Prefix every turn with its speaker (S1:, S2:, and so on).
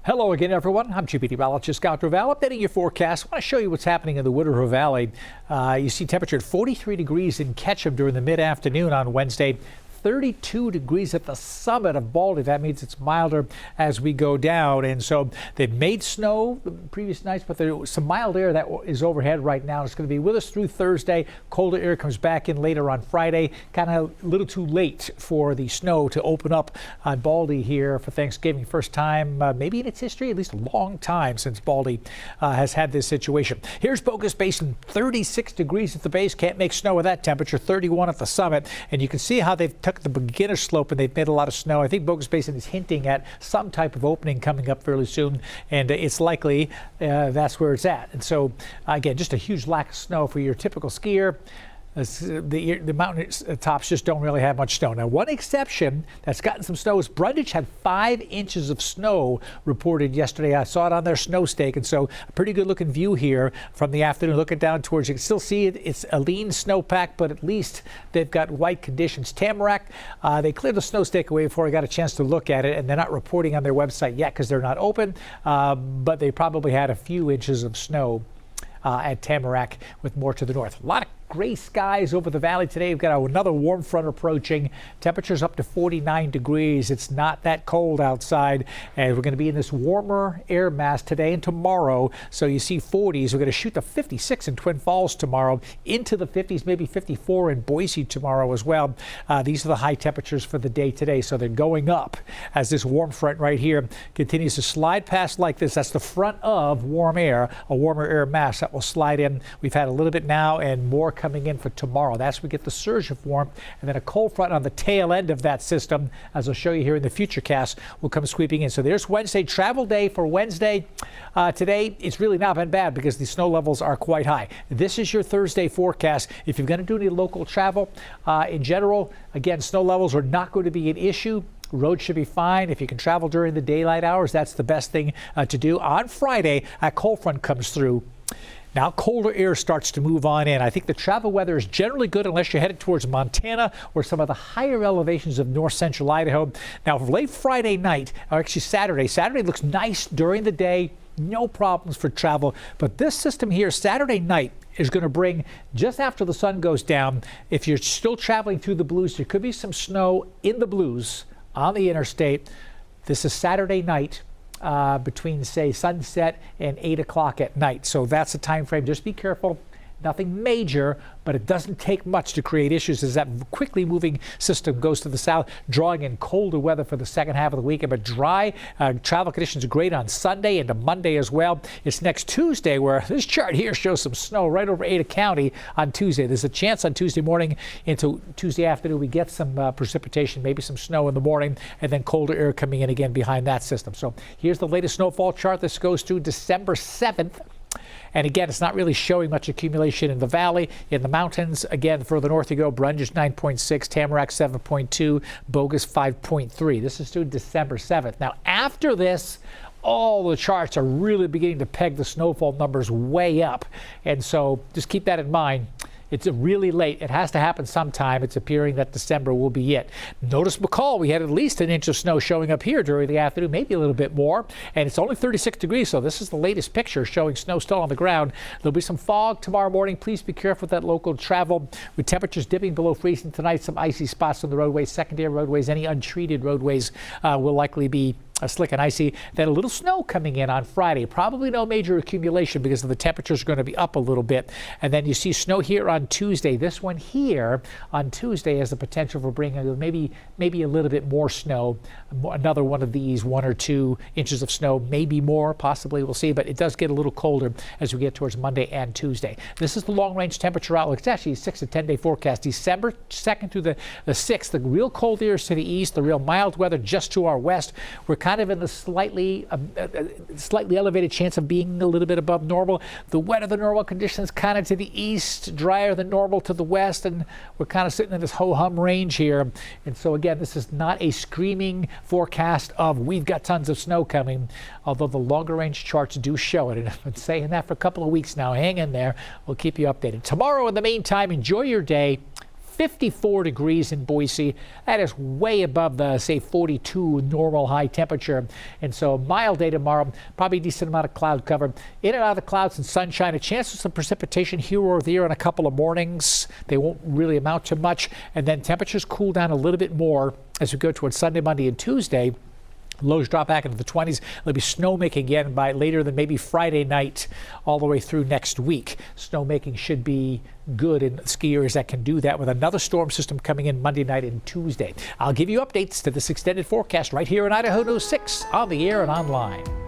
S1: Hello again, everyone. I'm Chief Meteorologist Scott Dorval, updating your forecast. I want to show you what's happening in the Idaho Valley. You see temperature at 43 degrees in Ketchum during the mid-afternoon on Wednesday. 32 degrees at the summit of Baldy. That means it's milder as we go down. And so they've made snow the previous nights, but there's some mild air that is overhead right now. It's going to be with us through Thursday. Colder air comes back in later on Friday. Kind of a little too late for the snow to open up on Baldy here for Thanksgiving. First time maybe in its history, at least a long time since Baldy has had this situation. Here's Bogus Basin, 36 degrees at the base. Can't make snow with that temperature, 31 at the summit. And you can see how they've took the beginner slope and they've made a lot of snow. I think Bogus Basin is hinting at some type of opening coming up fairly soon, and it's likely that's where it's at. And so again, just a huge lack of snow for your typical skier. The mountain tops just don't really have much snow. Now, one exception that's gotten some snow is Brundage had 5 inches of snow reported yesterday. I saw it on their snow stake, and so a pretty good looking view here from the afternoon. Looking down towards, you can still see it. It's a lean snowpack, but at least they've got white conditions. Tamarack, they cleared the snow stake away before I got a chance to look at it, and they're not reporting on their website yet because they're not open, but they probably had a few inches of snow at Tamarack with more to the north. A lot of gray skies over the valley today. We've got another warm front approaching. Temperatures up to 49 degrees. It's not that cold outside, and we're going to be in this warmer air mass today and tomorrow. So you see 40s. We're going to shoot to 56 in Twin Falls tomorrow, into the 50s, maybe 54 in Boise tomorrow as well. These are the high temperatures for the day today, so they're going up as this warm front right here continues to slide past like this. That's the front of warm air, a warmer air mass that will slide in. We've had a little bit now and more coming in for tomorrow. That's where we get the surge of warmth, and then a cold front on the tail end of that system, as I'll show you here in the future cast, will come sweeping in. So there's Wednesday, travel day for Wednesday. Today, it's really not been bad because the snow levels are quite high. This is your Thursday forecast. If you're going to do any local travel, in general, again, snow levels are not going to be an issue. Roads should be fine. If you can travel during the daylight hours, that's the best thing to do. On Friday, a cold front comes through. Now colder air starts to move on in. I think the travel weather is generally good unless you're headed towards Montana or some of the higher elevations of north central Idaho. Now for late Friday night, or actually Saturday looks nice during the day. No problems for travel. But this system here, Saturday night, is going to bring, just after the sun goes down, if you're still traveling through the blues, there could be some snow in the blues on the interstate. This is Saturday night. Between, say, sunset and 8 o'clock at night. So that's the time frame. Just be careful. Nothing major, but it doesn't take much to create issues as that quickly moving system goes to the south, drawing in colder weather for the second half of the weekend. But dry travel conditions are great on Sunday into Monday as well. It's next Tuesday where this chart here shows some snow right over Ada County on Tuesday. There's a chance on Tuesday morning into Tuesday afternoon we get some precipitation, maybe some snow in the morning, and then colder air coming in again behind that system. So here's the latest snowfall chart. This goes through December 7th. And again, it's not really showing much accumulation in the valley. In the mountains, again, the further north you go, Brundage 9.6, Tamarack 7.2, Bogus 5.3. This is through December 7th. Now, after this, all the charts are really beginning to peg the snowfall numbers way up. And so just keep that in mind. It's really late. It has to happen sometime. It's appearing that December will be it. Notice McCall, we had at least an inch of snow showing up here during the afternoon, maybe a little bit more. And it's only 36 degrees, so this is the latest picture showing snow still on the ground. There'll be some fog tomorrow morning. Please be careful with that local travel. With temperatures dipping below freezing tonight, some icy spots on the roadways, secondary roadways, any untreated roadways will likely be slick and icy. Then a little snow coming in on Friday. Probably no major accumulation because the temperatures are going to be up a little bit. And then you see snow here on Tuesday. This one here on Tuesday has the potential for bringing maybe a little bit more snow. Another one of these 1 or 2 inches of snow, maybe more, possibly, we'll see. But it does get a little colder as we get towards Monday and Tuesday. This is the long-range temperature outlook. It's actually a 6 to 10 day forecast. December 2nd through the 6th, the real cold air is to the east, the real mild weather just to our west. We're kind of in the slightly elevated chance of being a little bit above normal. The wetter than normal conditions kind of to the east, drier than normal to the west, and we're kind of sitting in this ho-hum range here. And so again, this is not a screaming forecast of we've got tons of snow coming, although the longer range charts do show it. And I've been saying that for a couple of weeks now. Hang in there. We'll keep you updated. Tomorrow, in the meantime, enjoy your day. 54 degrees in Boise. That is way above the, say, 42 normal high temperature. And so mild day tomorrow, probably a decent amount of cloud cover. In and out of the clouds and sunshine, a chance of some precipitation here or there on a couple of mornings. They won't really amount to much. And then temperatures cool down a little bit more as we go towards Sunday, Monday, and Tuesday. Lows drop back into the 20s. There'll be snowmaking again by later than maybe Friday night all the way through next week. Snowmaking should be good in ski areas that can do that with another storm system coming in Monday night and Tuesday. I'll give you updates to this extended forecast right here in Idaho News 6 on the air and online.